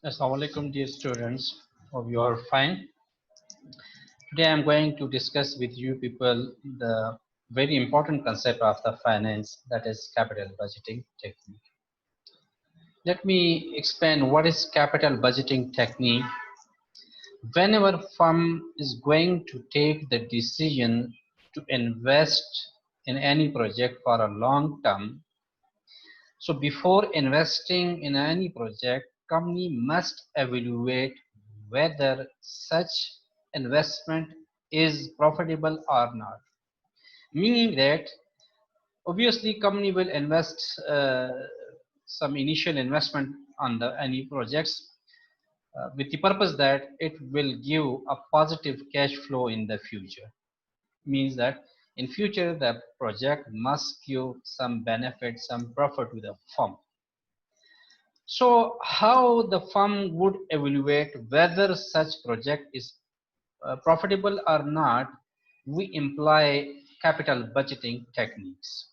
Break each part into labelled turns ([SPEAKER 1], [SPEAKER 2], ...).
[SPEAKER 1] Assalamu alaikum, dear students. Hope you are fine. Today I'm going to discuss with you people the very important concept of the finance, that is capital budgeting technique. Let me explain what is capital budgeting technique. Whenever firm is going to take the decision to invest in any project for a long term, so before investing in any project, company must evaluate whether such investment is profitable or not. Meaning that obviously company will invest some initial investment on the any projects with the purpose that it will give a positive cash flow in the future. Means that in future the project must give some benefit, some profit to the firm. So how the firm would evaluate whether such project is profitable or not, we employ capital budgeting techniques.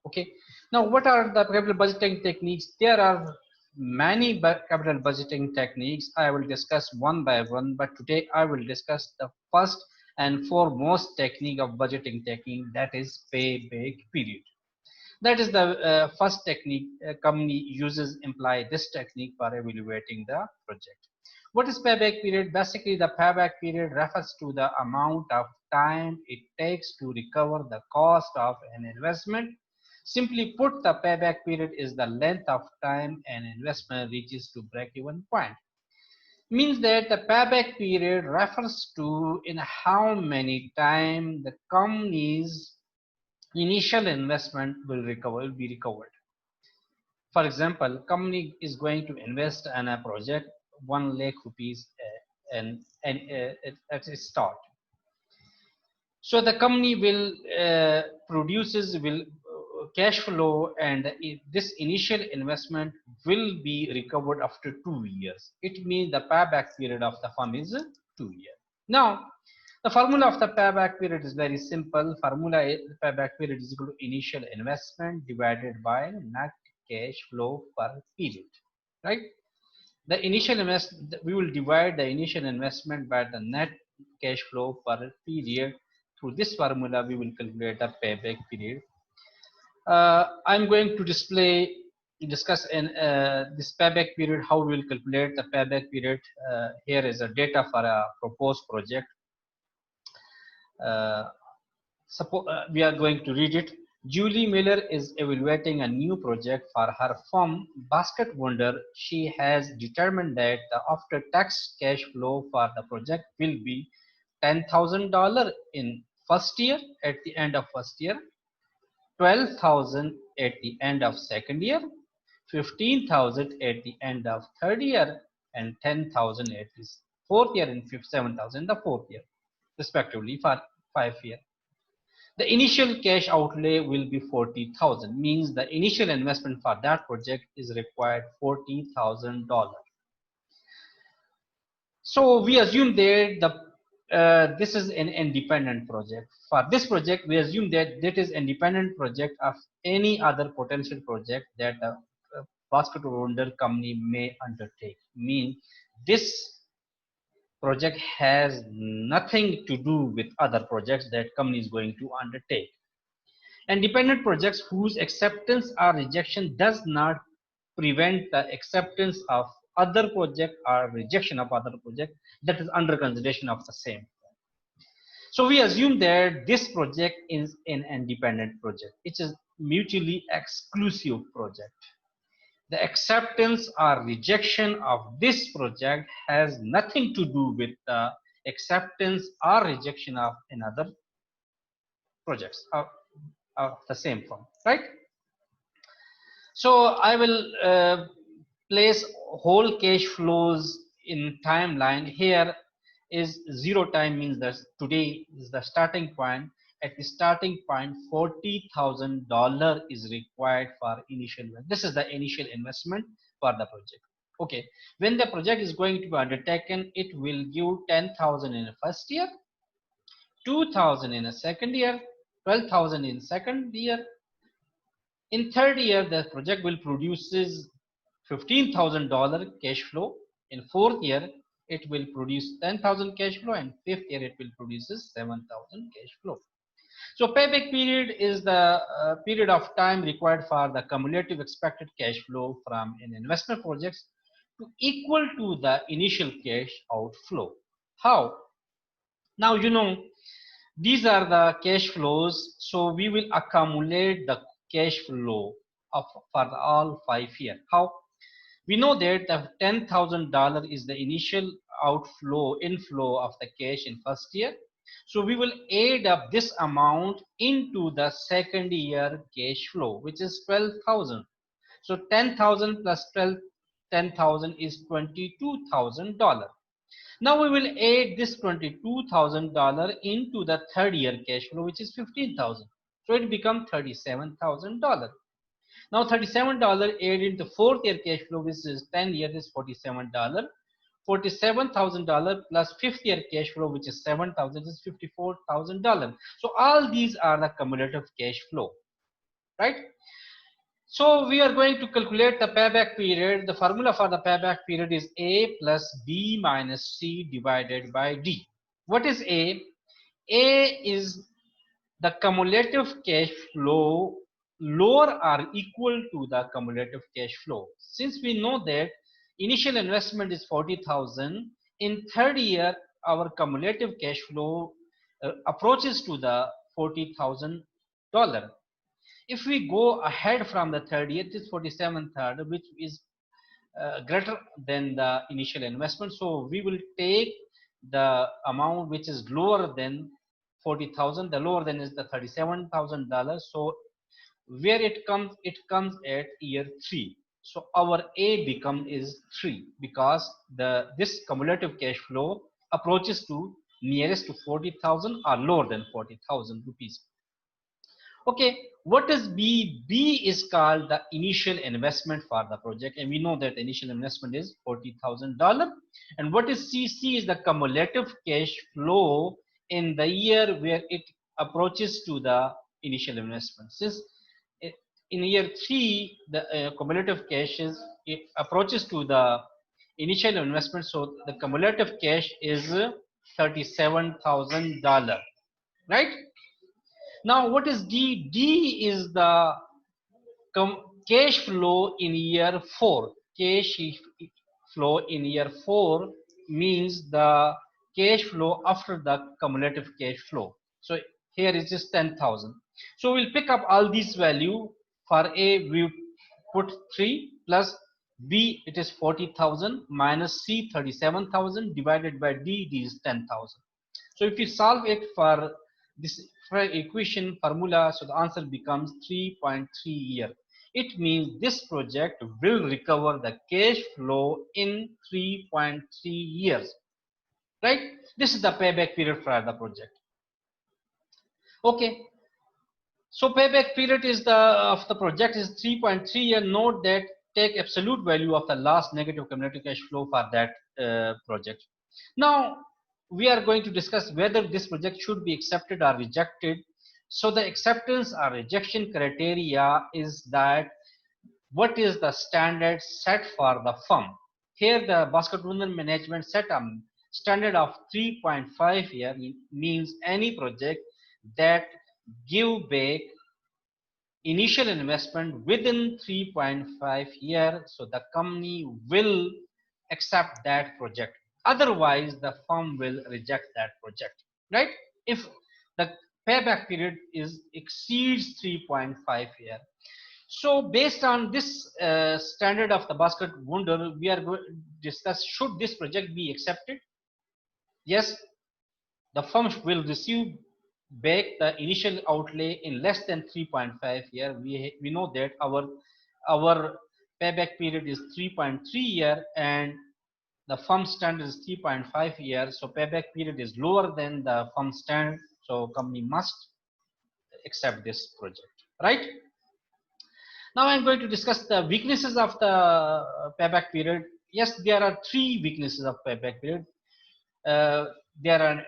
[SPEAKER 1] Okay. Now, what are the capital budgeting techniques? There are many capital budgeting techniques. I will discuss one by one, but today I will discuss the first and foremost technique of budgeting technique, that is payback period. That is the first technique company uses, imply this technique for evaluating the project. What is payback period? Basically, the payback period refers to the amount of time it takes to recover the cost of an investment. Simply put, the payback period is the length of time an investment reaches to break-even point. Means that the payback period refers to in how many time the company's initial investment will be recovered. For example, company is going to invest in a project 1 lakh rupees at its start. So the company will cash flow, and this initial investment will be recovered after 2 years. It means the payback period of the firm is 2 years. Now, the formula of the payback period is very simple. Formula is payback period is equal to initial investment divided by net cash flow per period, right? The initial we will divide the initial investment by the net cash flow per period. Through this formula, we will calculate the payback period. I'm going to discuss in this payback period how we will calculate the payback period. Here is a data for a proposed project. Suppose we are going to read it. Julie Miller is evaluating a new project for her firm, Basket Wonder. She has determined that the after-tax cash flow for the project will be $10,000 in first year at the end of first year, 12,000 at the end of second year, 15,000 at the end of third year, and 10,000 at the fourth year, and 7,000 the fourth year, respectively, for 5 years. The initial cash outlay will be 40,000. Means the initial investment for that project is required $40,000. So we assume that this is an independent project. For this project, we assume that that is independent project of any other potential project that a basket wonder company may undertake. Mean this project has nothing to do with other projects that company is going to undertake. And dependent projects whose acceptance or rejection does not prevent the acceptance of other project or rejection of other project that is under consideration of the same. So we assume that this project is an independent project. It is mutually exclusive project. The acceptance or rejection of this project has nothing to do with the acceptance or rejection of another projects of the same firm, right? So I will place whole cash flows in timeline. Here is zero time, means that today is the starting point. At the starting point, $40,000 is required for initial. This is the initial investment for the project. Okay, when the project is going to be undertaken, it will give 10,000 in the first year, 2,000 in a second year, 12,000 in second year. In third year, the project will produces $15,000 cash flow. In fourth year, it will produce 10,000 cash flow, and fifth year it will produce 7,000 cash flow. So payback period is the period of time required for the cumulative expected cash flow from an investment project to equal to the initial cash outflow. How? Now these are the cash flows. So we will accumulate the cash flow of for all 5 years. How? We know that the $10,000 is the initial inflow of the cash in first year. So we will add up this amount into the second year cash flow, which is 12,000. So 10,000 plus 10,000 is $22,000. Now we will add this $22,000 into the third year cash flow, which is 15,000. So it becomes $37,000. Now $37 added into fourth year cash flow, which is 10 years, is $47. $47,000 plus fifth year cash flow, which is 7,000, is $54,000. So all these are the cumulative cash flow, right? So we are going to calculate the payback period. The formula for the payback period is A plus B minus C divided by D. What is A? A is the cumulative cash flow lower or equal to the cumulative cash flow. Since we know that initial investment is 40,000, in third year our cumulative cash flow approaches to the $40,000. If we go ahead from the third year, it is 47,000, which is greater than the initial investment. So we will take the amount which is lower than 40,000. The lower than is the $37,000. So where it comes at year 3. So our A become is 3 because this cumulative cash flow approaches to nearest to 40,000 or lower than 40,000 rupees. Okay, what is B? B is called the initial investment for the project, and we know that the initial investment is $40,000. And what is C? C is the cumulative cash flow in the year where it approaches to the initial investment. Since in year 3 the cumulative cash it approaches to the initial investment, so the cumulative cash is $37,000, right? Now what is D? D is the cash flow in year 4. Cash flow in year 4 means the cash flow after the cumulative cash flow. So here is just 10,000. So we'll pick up all these value. For A we put 3 plus B it is 40,000 minus C 37,000 divided by D is 10,000. So if you solve it for this equation formula, so the answer becomes 3.3 year. It means this project will recover the cash flow in 3.3 years, right? This is the payback period for the project. Okay, so payback period of the project is 3.3 year. Note that take absolute value of the last negative cumulative cash flow for that project. Now we are going to discuss whether this project should be accepted or rejected. So the acceptance or rejection criteria is that what is the standard set for the firm. Here the basket winner management set a standard of 3.5 year, means any project that give back initial investment within 3.5 years, so the company will accept that project. Otherwise the firm will reject that project, right? If the payback period exceeds 3.5 years. So based on this standard of the basket wonder, we are going to discuss should this project be accepted. Yes, the firm will receive back the initial outlay in less than 3.5 years. We know that our payback period is 3.3 years and the firm standard is 3.5 years. So payback period is lower than the firm standard. So company must accept this project, right? Now I'm going to discuss the weaknesses of the payback period. Yes, there are 3 weaknesses of payback period. There are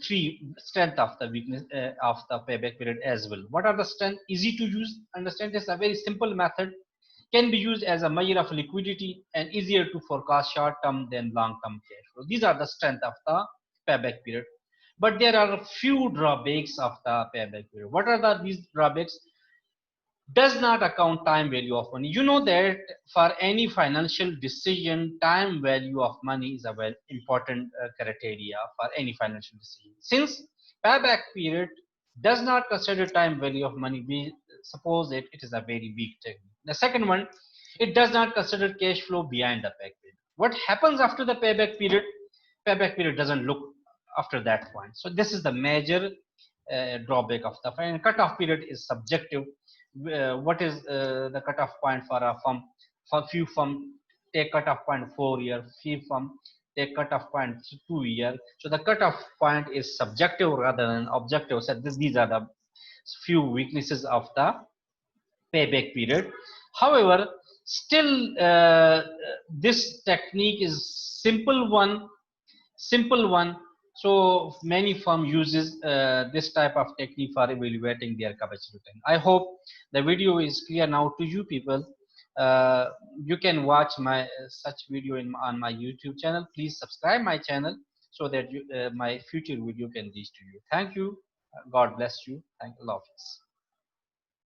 [SPEAKER 1] 3 strengths of the weakness of the payback period as well. What are the strengths? Easy to use. Understand, it's a very simple method. can be used as a measure of liquidity and easier to forecast short-term than long-term cash flow. These are the strength of the payback period. But there are a few drawbacks of the payback period. What are these drawbacks? Does not account time value of money. You know that for any financial decision, time value of money is a very important criteria for any financial decision. Since payback period does not consider time value of money, we suppose it is a very weak technique. The second one, it does not consider cash flow behind the payback period. What happens after the payback period? Payback period doesn't look after that point. So this is the major drawback of the fine. Cutoff period is subjective. What is the cutoff point for a firm? For few firm take cutoff point 4 year, few firm take cutoff point 2 year. So the cutoff point is subjective rather than objective. So these are the few weaknesses of the payback period. However, still this technique is simple one. So many firm uses this type of technique for evaluating their capacity return. I hope the video is clear now to you people. uh, you can watch my such video on my YouTube channel. Please subscribe my channel so that my future video can reach to you. Thank you. God bless you. Thank you. Allah Hafiz.